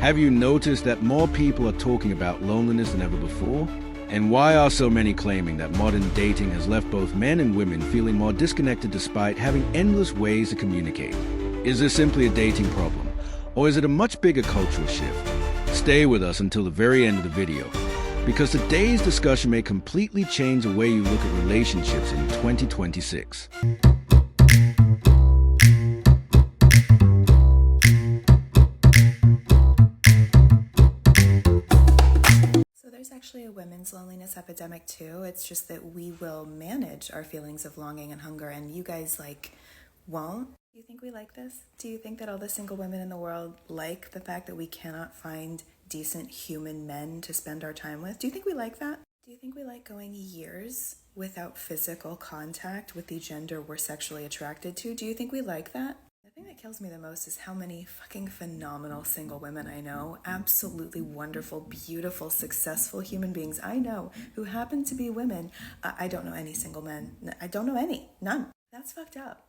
Have you noticed that more people are talking about loneliness than ever before? And why are so many claiming that modern dating has left both men and women feeling more disconnected despite having endless ways to communicate? Is this simply a dating problem, or is it a much bigger cultural shift? Stay with us until the very end of the video, because today's discussion may completely change the way you look at relationships in 2026. There's actually a women's loneliness epidemic too. It's just that we will manage our feelings of longing and hunger, and you guys won't. Do you think we like this? Do you think that all the single women in the world like the fact that we cannot find decent human men to spend our time with? Do you think we like that? Do you think we like going years without physical contact with the gender we're sexually attracted to? Do you think we like that? The thing that kills me the most is how many fucking phenomenal single women I know, absolutely wonderful, beautiful, successful human beings I know who happen to be women. I don't know any single men. I don't know any. None. That's fucked up.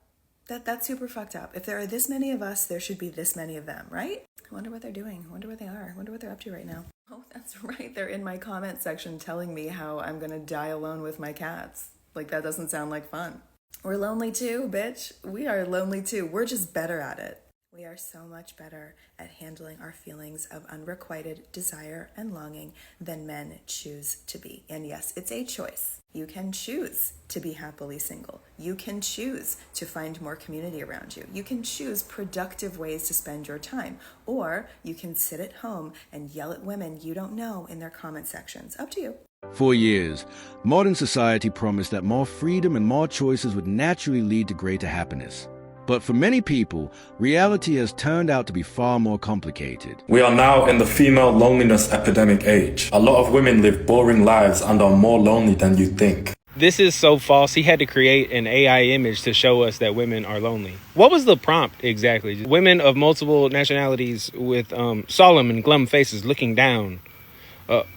That's super fucked up. If there are this many of us, there should be this many of them, right? I wonder what they're doing. I wonder where they are. I wonder what they're up to right now. Oh, that's right. They're in my comment section telling me how I'm gonna die alone with my cats. Like, that doesn't sound like fun. We're lonely too, bitch. We are lonely too. We're just better at it. We are so much better at handling our feelings of unrequited desire and longing than men choose to be. And yes, it's a choice. You can choose to be happily single. You can choose to find more community around you. You can choose productive ways to spend your time. Or you can sit at home and yell at women you don't know in their comment sections. Up to you. For years, modern society promised that more freedom and more choices would naturally lead to greater happiness. But for many people, reality has turned out to be far more complicated. We are now in the female loneliness epidemic age. A lot of women live boring lives and are more lonely than you think. This is so false. He had to create an AI image to show us that women are lonely. What was the prompt exactly? Women of multiple nationalities with solemn and glum faces looking down,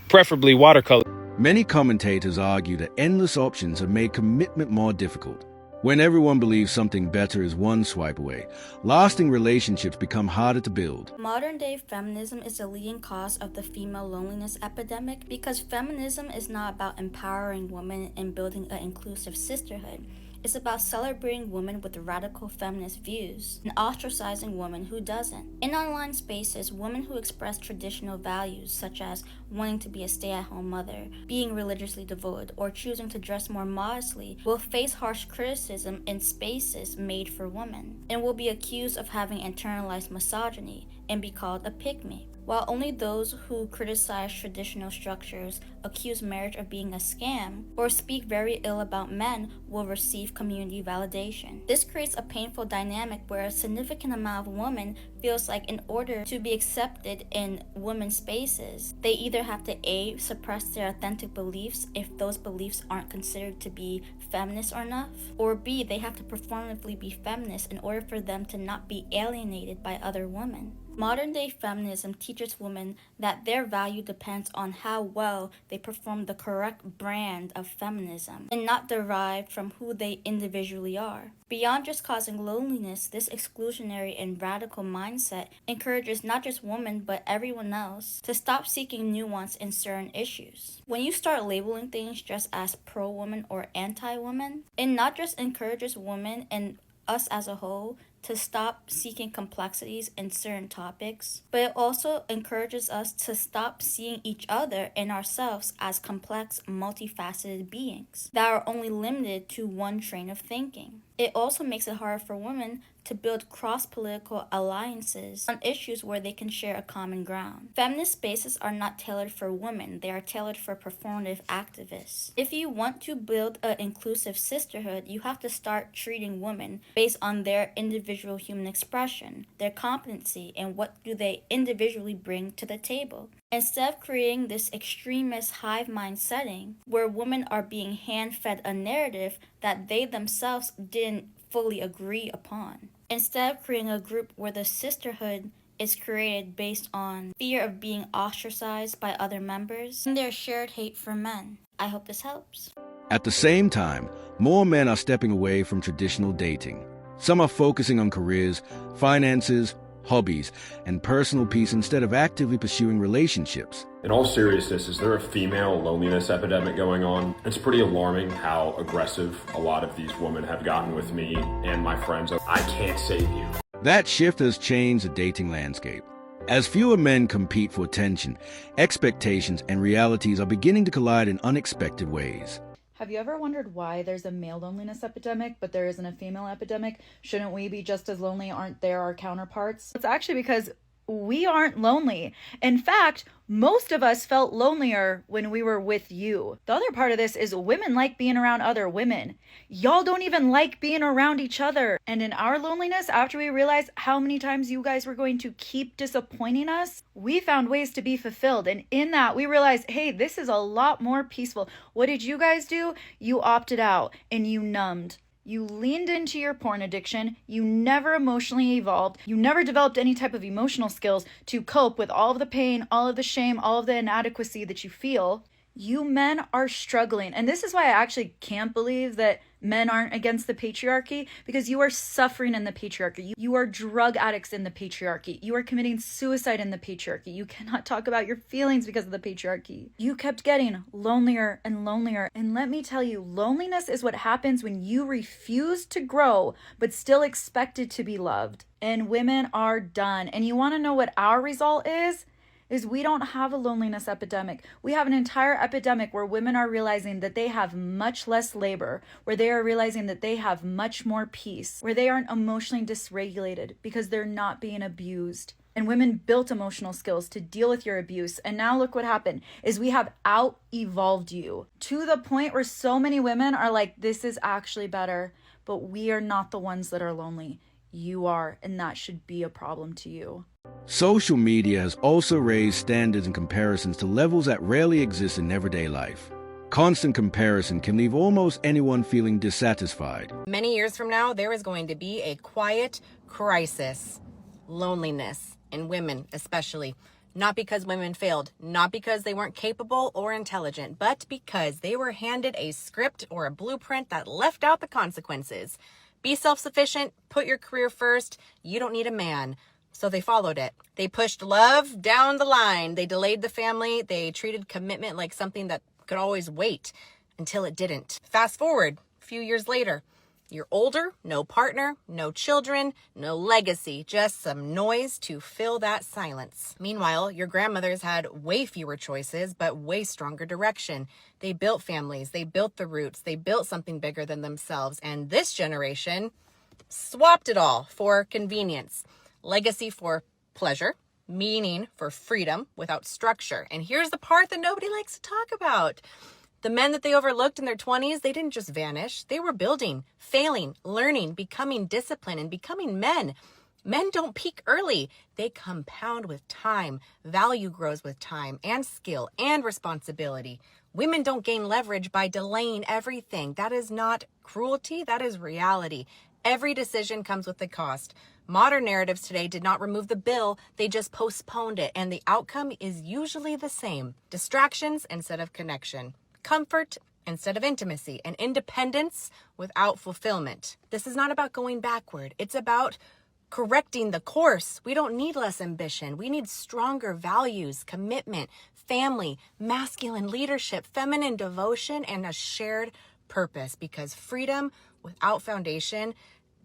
preferably watercolor. Many commentators argue that endless options have made commitment more difficult. When everyone believes something better is one swipe away, lasting relationships become harder to build. Modern-day feminism is the leading cause of the female loneliness epidemic because feminism is not about empowering women and building an inclusive sisterhood. It's about celebrating women with radical feminist views and ostracizing women who doesn't. In online spaces, women who express traditional values such as wanting to be a stay-at-home mother, being religiously devoted, or choosing to dress more modestly will face harsh criticism in spaces made for women and will be accused of having internalized misogyny and be called a pygmy. While only those who criticize traditional structures, accuse marriage of being a scam, or speak very ill about men will receive community validation. This creates a painful dynamic where a significant amount of women feels like in order to be accepted in women's spaces, they either have to A, suppress their authentic beliefs if those beliefs aren't considered to be feminist enough, or B, they have to performatively be feminist in order for them to not be alienated by other women. Modern-day feminism teaches women that their value depends on how well they perform the correct brand of feminism and not derived from who they individually are. Beyond just causing loneliness, this exclusionary and radical mindset encourages not just women but everyone else to stop seeking nuance in certain issues. When you start labeling things just as pro-woman or anti-woman, it not just encourages women and us as a whole to stop seeking complexities in certain topics, but it also encourages us to stop seeing each other and ourselves as complex, multifaceted beings that are only limited to one train of thinking. It also makes it harder for women to build cross-political alliances on issues where they can share a common ground. Feminist spaces are not tailored for women, they are tailored for performative activists. If you want to build an inclusive sisterhood, you have to start treating women based on their individual human expression, their competency, and what do they individually bring to the table. Instead of creating this extremist hive mind setting where women are being hand-fed a narrative that they themselves didn't fully agree upon. Instead of creating a group where the sisterhood is created based on fear of being ostracized by other members and their shared hate for men. I hope this helps. At the same time, more men are stepping away from traditional dating. Some are focusing on careers, finances, hobbies, and personal peace instead of actively pursuing relationships. In all seriousness, is there a female loneliness epidemic going on? It's pretty alarming how aggressive a lot of these women have gotten with me and my friends. I can't save you. That shift has changed the dating landscape. As fewer men compete for attention, expectations and realities are beginning to collide in unexpected ways. Have you ever wondered why there's a male loneliness epidemic, but there isn't a female epidemic? Shouldn't we be just as lonely? Aren't there our counterparts? It's actually because we aren't lonely. In fact, most of us felt lonelier when we were with you. The other part of this is women like being around other women. Y'all don't even like being around each other. And in our loneliness, after we realized how many times you guys were going to keep disappointing us, we found ways to be fulfilled. And in that, we realized, hey, this is a lot more peaceful. What did you guys do? You opted out and you numbed. You leaned into your porn addiction. You never emotionally evolved. You never developed any type of emotional skills to cope with all of the pain, all of the shame, all of the inadequacy that you feel. You men are struggling. And this is why I actually can't believe that men aren't against the patriarchy, because you are suffering in the patriarchy. You are drug addicts in the patriarchy. You are committing suicide in the patriarchy. You cannot talk about your feelings because of the patriarchy. You kept getting lonelier and lonelier. And let me tell you, loneliness is what happens when you refuse to grow, but still expected to be loved. And women are done. And you want to know what our result is we don't have a loneliness epidemic. We have an entire epidemic where women are realizing that they have much less labor, where they are realizing that they have much more peace, where they aren't emotionally dysregulated because they're not being abused. And women built emotional skills to deal with your abuse. And now look what happened is we have out-evolved you to the point where so many women are like, this is actually better, but we are not the ones that are lonely. You are, and that should be a problem to you. Social media has also raised standards and comparisons to levels that rarely exist in everyday life. Constant comparison can leave almost anyone feeling dissatisfied. Many years from now, there is going to be a quiet crisis, loneliness, in women especially. Not because women failed, not because they weren't capable or intelligent, but because they were handed a script or a blueprint that left out the consequences. Be self-sufficient, put your career first, you don't need a man. So they followed it. They pushed love down the line. They delayed the family. They treated commitment like something that could always wait until it didn't. Fast forward a few years later. You're older, no partner, no children, no legacy, just some noise to fill that silence. Meanwhile, your grandmothers had way fewer choices, but way stronger direction. They built families, they built the roots, they built something bigger than themselves. And this generation swapped it all for convenience. Legacy for pleasure, meaning for freedom without structure. And here's the part that nobody likes to talk about. The men that they overlooked in their 20s, they didn't just vanish. They were building, failing, learning, becoming disciplined, and becoming men. Men don't peak early. They compound with time. Value grows with time and skill and responsibility. Women don't gain leverage by delaying everything. That is not cruelty. That is reality. Every decision comes with a cost. Modern narratives today did not remove the bill, they just postponed it, and the outcome is usually the same. Distractions instead of connection. Comfort instead of intimacy, and independence without fulfillment. This is not about going backward. It's about correcting the course. We don't need less ambition. We need stronger values, commitment, family, masculine leadership, feminine devotion, and a shared purpose, because freedom without foundation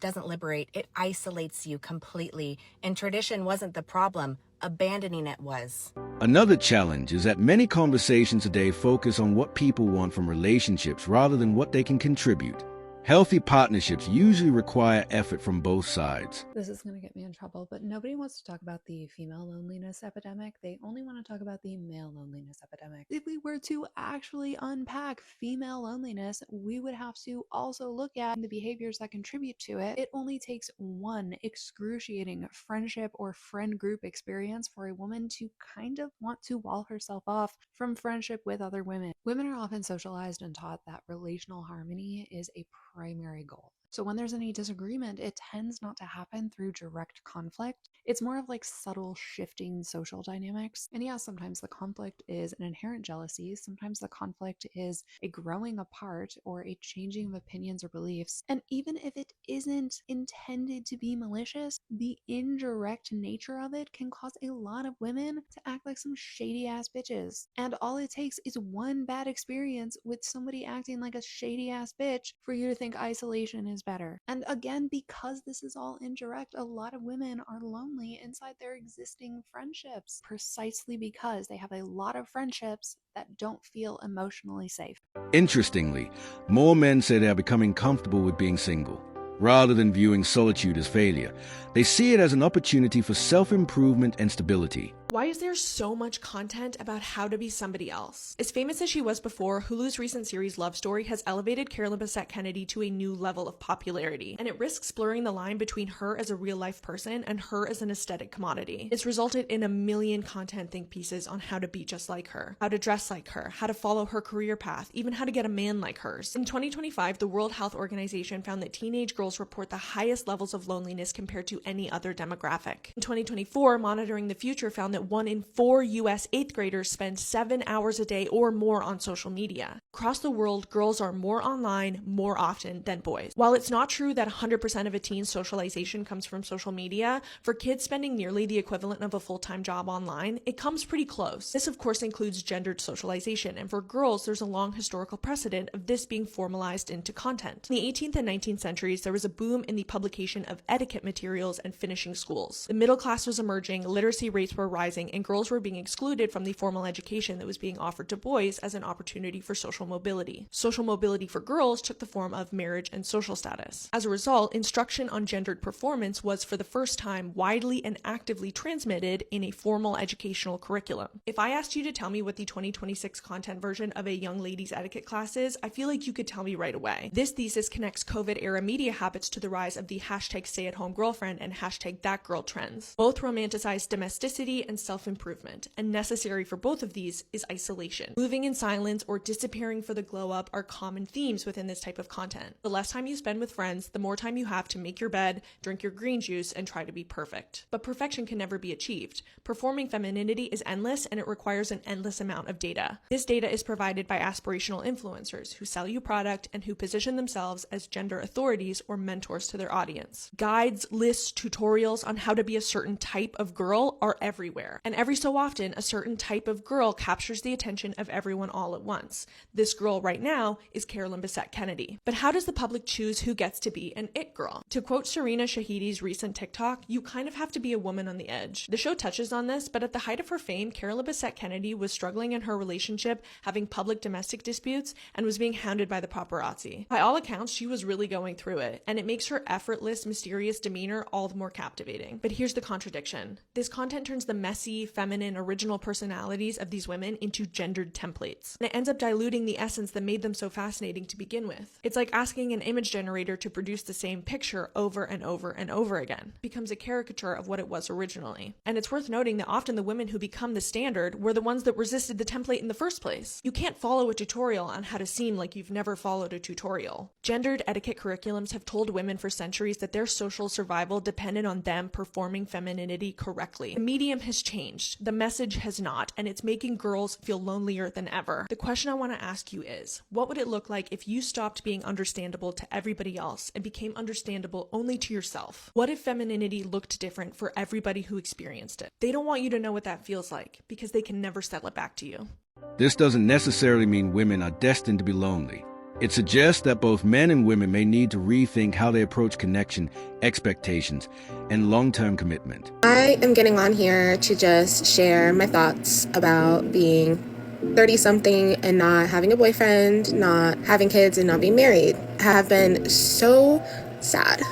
doesn't liberate, it isolates you completely. And tradition wasn't the problem, abandoning it was. Another challenge is that many conversations today focus on what people want from relationships rather than what they can contribute. Healthy partnerships usually require effort from both sides. This is going to get me in trouble, but nobody wants to talk about the female loneliness epidemic. They only want to talk about the male loneliness epidemic. If we were to actually unpack female loneliness, we would have to also look at the behaviors that contribute to it. It only takes one excruciating friendship or friend group experience for a woman to kind of want to wall herself off from friendship with other women. Women are often socialized and taught that relational harmony is a primary goal. So when there's any disagreement, it tends not to happen through direct conflict. It's more of like subtle shifting social dynamics. And yeah, sometimes the conflict is an inherent jealousy. Sometimes the conflict is a growing apart or a changing of opinions or beliefs. And even if it isn't intended to be malicious, the indirect nature of it can cause a lot of women to act like some shady ass bitches. And all it takes is one bad experience with somebody acting like a shady ass bitch for you to think isolation is better. And again, because this is all indirect, a lot of women are lonely inside their existing friendships precisely because they have a lot of friendships that don't feel emotionally safe. Interestingly, more men say they are becoming comfortable with being single. Rather than viewing solitude as failure, they see it as an opportunity for self-improvement and stability. Why is there so much content about how to be somebody else? As famous as she was before, Hulu's recent series Love Story has elevated Carolyn Bessette Kennedy to a new level of popularity, and it risks blurring the line between her as a real-life person and her as an aesthetic commodity. It's resulted in a million content think pieces on how to be just like her, how to dress like her, how to follow her career path, even how to get a man like hers. In 2025, the World Health Organization found that teenage girls report the highest levels of loneliness compared to any other demographic. In 2024, Monitoring the Future found that 1 in 4 US 8th graders spend 7 hours a day or more on social media. Across the world, girls are more online more often than boys. While it's not true that 100% of a teen's socialization comes from social media, for kids spending nearly the equivalent of a full-time job online, it comes pretty close. This, of course, includes gendered socialization, and for girls, there's a long historical precedent of this being formalized into content. In the 18th and 19th centuries, there was a boom in the publication of etiquette materials and finishing schools. The middle class was emerging, literacy rates were rising, and girls were being excluded from the formal education that was being offered to boys as an opportunity for social mobility. Social mobility for girls took the form of marriage and social status. As a result, instruction on gendered performance was for the first time widely and actively transmitted in a formal educational curriculum. If I asked you to tell me what the 2026 content version of a young ladies etiquette class is, I feel like you could tell me right away. This thesis connects COVID-era media habits to the rise of the hashtag stay-at-home girlfriend and hashtag that girl trends. Both romanticize domesticity and self-improvement, and necessary for both of these is isolation. Moving in silence or disappearing for the glow up are common themes within this type of content. The less time you spend with friends, the more time you have to make your bed, drink your green juice, and try to be perfect. But perfection can never be achieved. Performing femininity is endless, and it requires an endless amount of data. This data is provided by aspirational influencers who sell you product and who position themselves as gender authorities or mentors to their audience. Guides, lists, tutorials on how to be a certain type of girl are everywhere. And every so often, a certain type of girl captures the attention of everyone all at once. This girl right now is Carolyn Bessette Kennedy. But how does the public choose who gets to be an it girl? To quote Serena Shahidi's recent TikTok, you kind of have to be a woman on the edge. The show touches on this, but at the height of her fame, Carolyn Bessette Kennedy was struggling in her relationship, having public domestic disputes, and was being hounded by the paparazzi. By all accounts, she was really going through it, and it makes her effortless, mysterious demeanor all the more captivating. But here's the contradiction. This content turns the messy, feminine, original personalities of these women into gendered templates, and it ends up diluting the essence that made them so fascinating to begin with. It's like asking an image generator to produce the same picture over and over and over again. It becomes a caricature of what it was originally. And it's worth noting that often the women who become the standard were the ones that resisted the template in the first place. You can't follow a tutorial on how to seem like you've never followed a tutorial. Gendered etiquette curriculums have told women for centuries that their social survival depended on them performing femininity correctly. The medium has changed, the message has not, and it's making girls feel lonelier than ever. The question I want to ask you is, what would it look like if you stopped being understandable to everybody else and became understandable only to yourself? What if femininity looked different for everybody who experienced it? They don't want you to know what that feels like because they can never sell it back to you. This doesn't necessarily mean women are destined to be lonely. It suggests that both men and women may need to rethink how they approach connection, expectations, and long-term commitment. I am getting on here to just share my thoughts about being 30-something and not having a boyfriend, not having kids, and not being married. I have been so sad.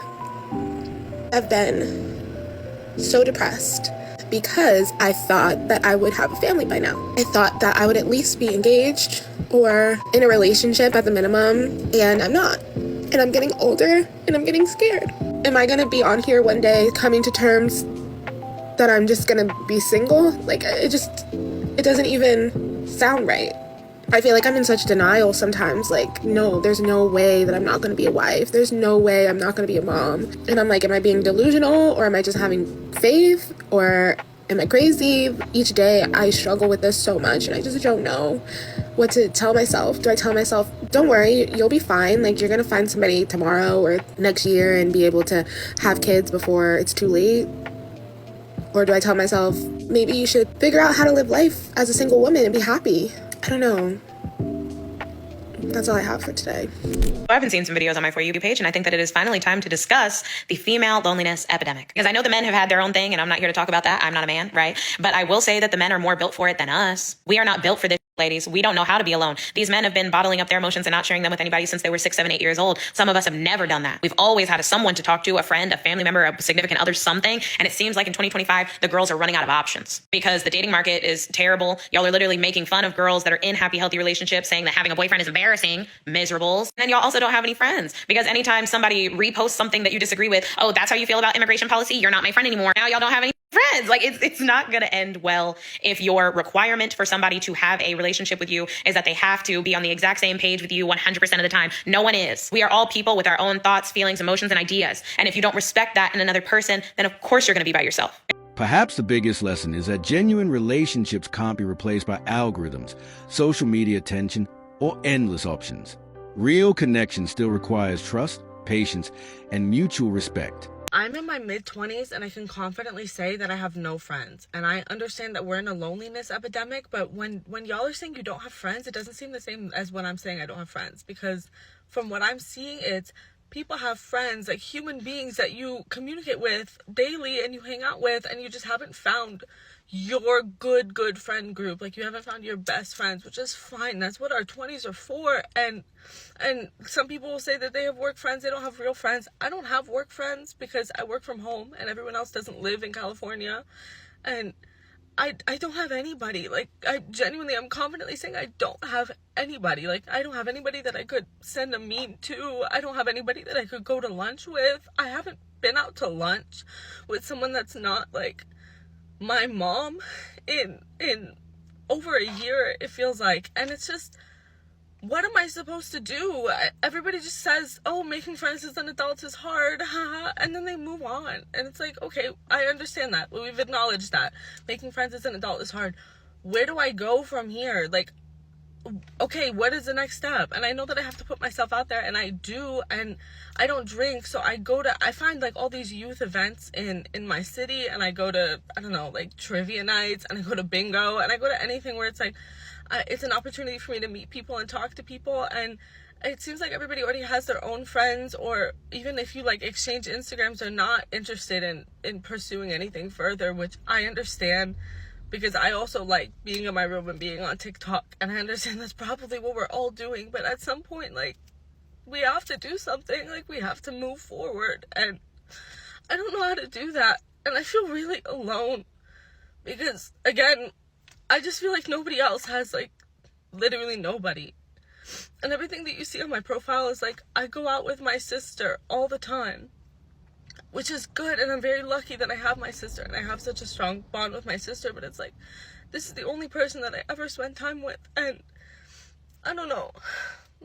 I've been so depressed because I thought that I would have a family by now. I thought that I would at least be engaged or in a relationship at the minimum, and I'm not. And I'm getting older and I'm getting scared. Am I gonna be on here one day coming to terms that I'm just gonna be single? Like, it doesn't even sound right I feel like I'm in such denial sometimes. Like, no, there's no way that I'm not going to be a wife. There's no way I'm not going to be a mom. And I'm like, am I being delusional, or am I just having faith, or am I crazy? Each day I struggle with this so much, and I just don't know what to tell myself. Do I tell myself, don't worry, you'll be fine, like you're gonna find somebody tomorrow or next year and be able to have kids before it's too late? Or do I tell myself, maybe you should figure out how to live life as a single woman and be happy? I don't know. That's all I have for today. I've been seeing some videos on my For You page, and I think that it is finally time to discuss the female loneliness epidemic. Because I know the men have had their own thing, and I'm not here to talk about that. I'm not a man, right? But I will say that the men are more built for it than us. We are not built for this, ladies. We don't know how to be alone. These men have been bottling up their emotions and not sharing them with anybody since they were 6, 7, 8 years old. Some of us have never done that. We've always had someone to talk to, a friend, a family member, a significant other, something. And it seems like in 2025, the girls are running out of options because the dating market is terrible. Y'all are literally making fun of girls that are in happy, healthy relationships, saying that having a boyfriend is embarrassing, miserables. And y'all also don't have any friends because anytime somebody reposts something that you disagree with, oh, that's how you feel about immigration policy, you're not my friend anymore. Now y'all don't have any friends. Like it's not going to end well if your requirement for somebody to have a relationship with you is that they have to be on the exact same page with you 100% of the time. No one is. We are all people with our own thoughts, feelings, emotions, and ideas. And if you don't respect that in another person, then of course you're going to be by yourself. Perhaps the biggest lesson is that genuine relationships can't be replaced by algorithms, social media attention, or endless options. Real connection still requires trust, patience, and mutual respect. I'm in my mid-20s and I can confidently say that I have no friends. And I understand that we're in a loneliness epidemic, but when y'all are saying you don't have friends, it doesn't seem the same as when I'm saying I don't have friends. Because from what I'm seeing, it's people have friends, like human beings that you communicate with daily and you hang out with, and you just haven't found your good friend group. Like you haven't found your best friends, which is fine. That's what our 20s are for. And some people will say that they have work friends. They don't have real friends. I don't have work friends because I work from home and everyone else doesn't live in California. And I don't have anybody. Like I'm confidently saying I don't have anybody. Like I don't have anybody that I could send a meme to. I don't have anybody that I could go to lunch with. I haven't been out to lunch with someone that's not like my mom in over a year, it feels like. And it's just, what am I supposed to do? Everybody just says, oh, making friends as an adult is hard, haha, and then they move on. And it's like, okay, I understand that. We've acknowledged that making friends as an adult is hard. Where do I go from here? Like, okay, what is the next step? And I know that I have to put myself out there, and I do, and I don't drink, so I find like all these youth events in my city, and I go to, I don't know, like trivia nights, and I go to bingo, and I go to anything where it's like, it's an opportunity for me to meet people and talk to people. And it seems like everybody already has their own friends, or even if you like exchange Instagrams, they're not interested in pursuing anything further, which I understand. Because I also like being in my room and being on TikTok. And I understand that's probably what we're all doing. But at some point, like, we have to do something. Like, we have to move forward. And I don't know how to do that. And I feel really alone. Because, again, I just feel like nobody else has, like, literally nobody. And everything that you see on my profile is, like, I go out with my sister all the time. Which is good, and I'm very lucky that I have my sister, and I have such a strong bond with my sister, but it's like, this is the only person that I ever spend time with, and I don't know,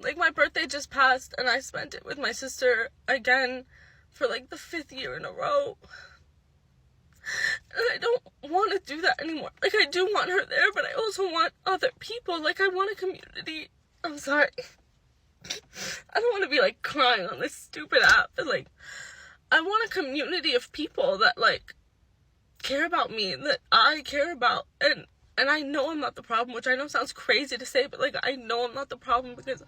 like, my birthday just passed, and I spent it with my sister again for, like, the 5th year in a row, and I don't want to do that anymore. Like, I do want her there, but I also want other people. Like, I want a community. I'm sorry. I don't want to be, like, crying on this stupid app, but, like, I want a community of people that, like, care about me, that I care about, and I know I'm not the problem, which I know sounds crazy to say, but, like, I know I'm not the problem because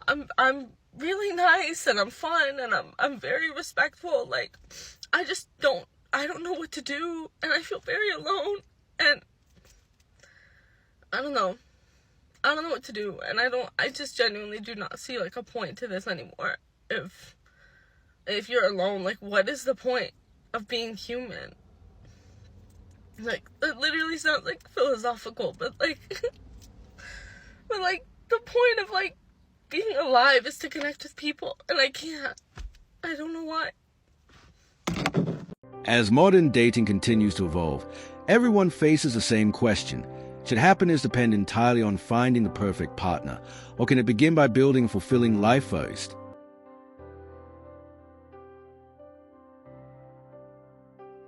I'm really nice, and I'm fun, and I'm very respectful. Like, I don't know what to do, and I feel very alone, and I don't know what to do, and I just genuinely do not see, like, a point to this anymore. If you're alone, like, what is the point of being human? Like, it literally sounds, like, philosophical, but, like, the point of, like, being alive is to connect with people, and I can't. I don't know why. As modern dating continues to evolve, everyone faces the same question. Should happiness depend entirely on finding the perfect partner, or can it begin by building a fulfilling life first?